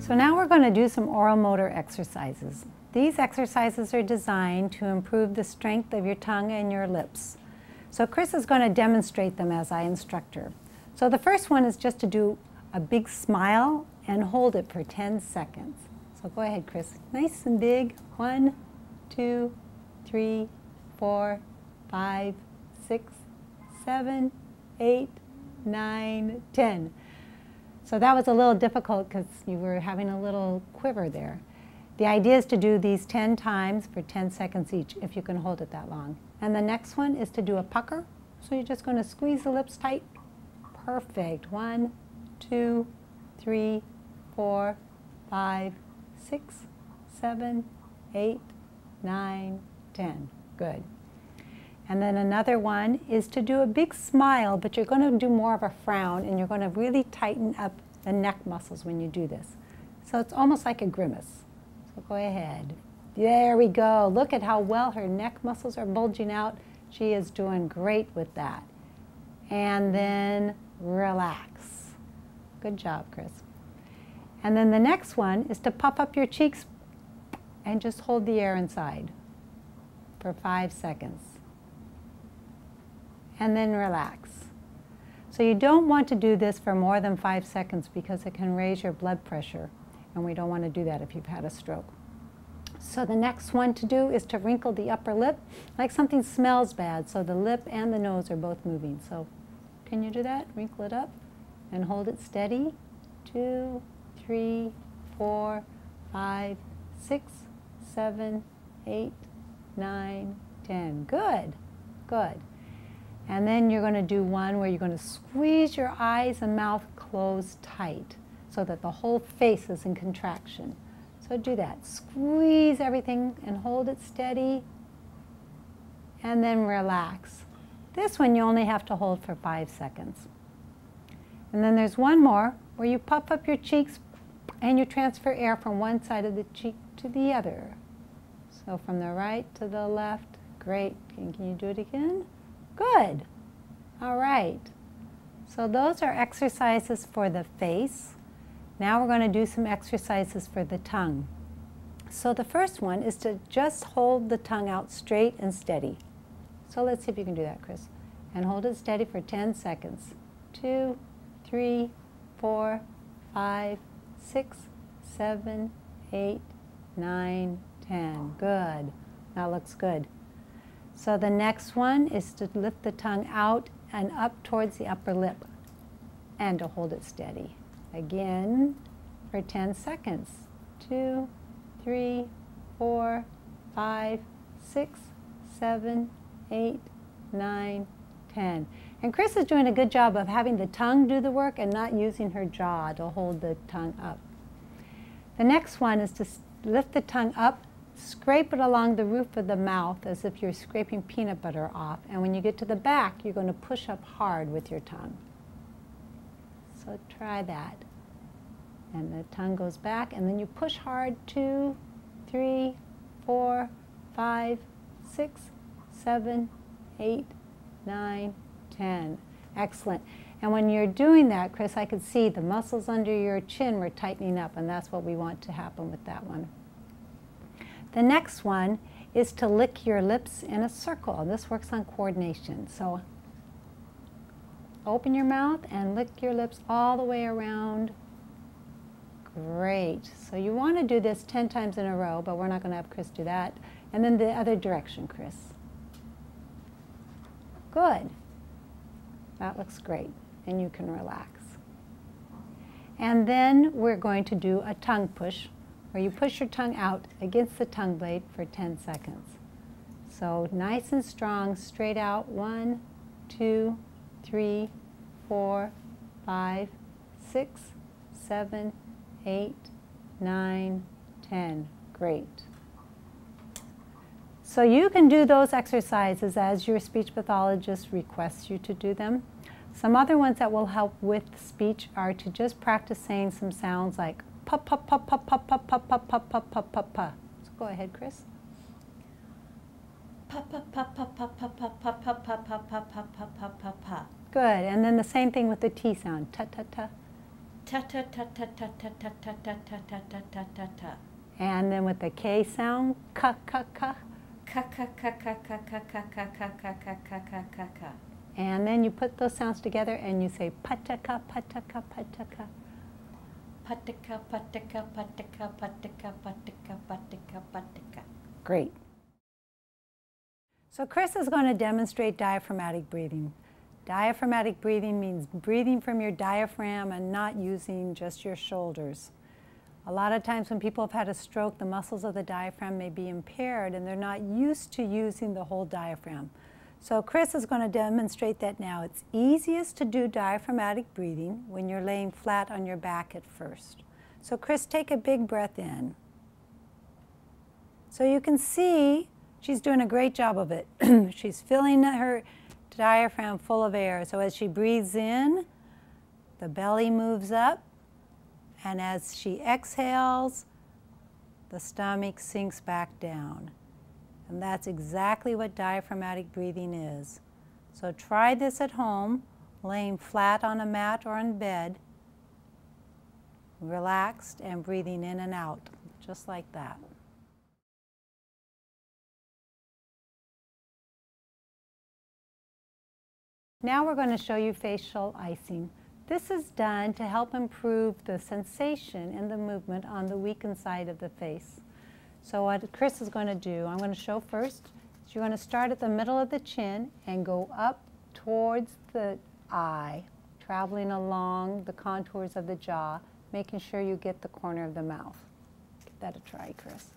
So now we're going to do some oral motor exercises. These exercises are designed to improve the strength of your tongue and your lips. So Chris is going to demonstrate them as I instruct her. So the first one is just to do a big smile and hold it for 10 seconds. So go ahead, Chris. Nice and big. 1, 2, 3, 4, 5, 6, 7, 8, 9, 10. So that was a little difficult because you were having a little quiver there. The idea is to do these 10 times for 10 seconds each, if you can hold it that long. And the next one is to do a pucker. So you're just going to squeeze the lips tight. Perfect. 1, 2, 3, 4, 5, 6, 7, 8, 9, 10. Good. And then another one is to do a big smile, but you're going to do more of a frown, and you're going to really tighten up the neck muscles when you do this. So it's almost like a grimace. So go ahead. There we go. Look at how well her neck muscles are bulging out. She is doing great with that. And then relax. Good job, Chris. And then the next one is to puff up your cheeks and just hold the air inside for 5 seconds. And then relax. So you don't want to do this for more than 5 seconds because it can raise your blood pressure, and we don't want to do that if you've had a stroke. So the next one to do is to wrinkle the upper lip like something smells bad, so the lip and the nose are both moving. So can you do that? Wrinkle it up and hold it steady. 2, 3, 4, 5, 6, 7, 8, 9, 10. Good, good. And then you're going to do one where you're going to squeeze your eyes and mouth closed tight so that the whole face is in contraction. So do that. Squeeze everything and hold it steady. And then relax. This one you only have to hold for 5 seconds. And then there's one more where you puff up your cheeks and you transfer air from one side of the cheek to the other. So from the right to the left. Great. Can you do it again? Good. All right. So those are exercises for the face. Now we're going to do some exercises for the tongue. So the first one is to just hold the tongue out straight and steady. So let's see if you can do that, Chris. And hold it steady for 10 seconds. 2, 3, 4, 5, 6, 7, 8, 9, 10. Good. That looks good. So the next one is to lift the tongue out and up towards the upper lip and to hold it steady. Again for 10 seconds. 2, 3, 4, 5, 6, 7, 8, 9, 10. And Chris is doing a good job of having the tongue do the work and not using her jaw to hold the tongue up. The next one is to lift the tongue up, scrape it along the roof of the mouth as if you're scraping peanut butter off. And when you get to the back, you're going to push up hard with your tongue. So try that. And the tongue goes back, and then you push hard. 2, 3, 4, 5, 6, 7, 8, 9, 10. Excellent. And when you're doing that, Chris, I could see the muscles under your chin were tightening up, and that's what we want to happen with that one. The next one is to lick your lips in a circle. This works on coordination. So open your mouth and lick your lips all the way around. Great. So you want to do this 10 times in a row, but we're not going to have Chris do that. And then the other direction, Chris. Good. That looks great. And you can relax. And then we're going to do a tongue push, where you push your tongue out against the tongue blade for 10 seconds. So nice and strong, straight out. 1, 2, 3, 4, 5, 6, 7, 8, 9, 10. Great. So you can do those exercises as your speech pathologist requests you to do them. Some other ones that will help with speech are to just practice saying some sounds like pa pa pa pa pa pa pa pa pa pa pa pa pa. So go ahead, Chris. Pa pa pa pa pa pa pa pa pa pa pa pa pa pa pa pa pa. Good. And then the same thing with the T sound. Ta ta ta. Ta ta ta ta ta ta ta ta ta ta ta ta ta ta ta. And then with the K sound, ka ka ka. Ka ka ka ka ka ka ka ka ka ka ka ka ka ka ka. And then you put those sounds together and you say pataka pataka pataka. Pataka pataka pataka pataka pataka pataka pataka. Great. So Chris is going to demonstrate diaphragmatic breathing. Diaphragmatic breathing means breathing from your diaphragm and not using just your shoulders. A lot of times when people have had a stroke, the muscles of the diaphragm may be impaired and they're not used to using the whole diaphragm. So Chris is going to demonstrate that now. It's easiest to do diaphragmatic breathing when you're laying flat on your back at first. So Chris, take a big breath in. So you can see she's doing a great job of it. She's filling her diaphragm full of air. So as she breathes in, the belly moves up, and as she exhales, the stomach sinks back down. And that's exactly what diaphragmatic breathing is. So try this at home, laying flat on a mat or in bed, relaxed and breathing in and out, just like that. Now we're going to show you facial icing. This is done to help improve the sensation and the movement on the weakened side of the face. So what Chris is going to do, I'm going to show first, is you're going to start at the middle of the chin and go up towards the eye, traveling along the contours of the jaw, making sure you get the corner of the mouth. Give that a try, Chris.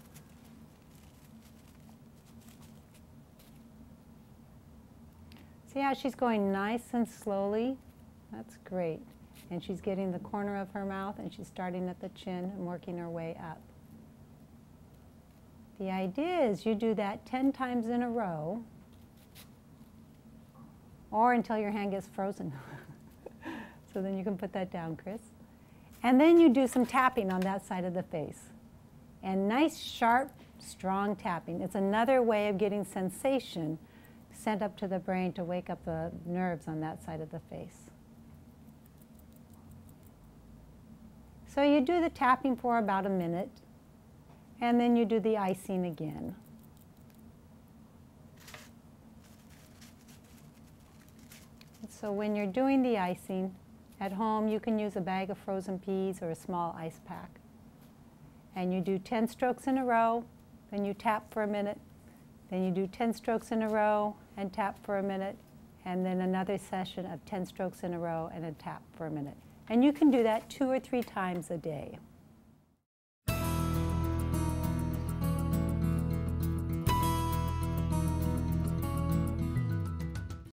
See how she's going nice and slowly? That's great. And she's getting the corner of her mouth and she's starting at the chin and working her way up. The idea is you do that 10 times in a row or until your hand gets frozen. So then you can put that down, Chris. And then you do some tapping on that side of the face. And nice, sharp, strong tapping. It's another way of getting sensation sent up to the brain to wake up the nerves on that side of the face. So you do the tapping for about a minute, and then you do the icing again. So when you're doing the icing at home, you can use a bag of frozen peas or a small ice pack. And you do 10 strokes in a row, then you tap for a minute, then you do 10 strokes in a row and tap for a minute, and then another session of 10 strokes in a row and a tap for a minute. And you can do that 2 or 3 times a day.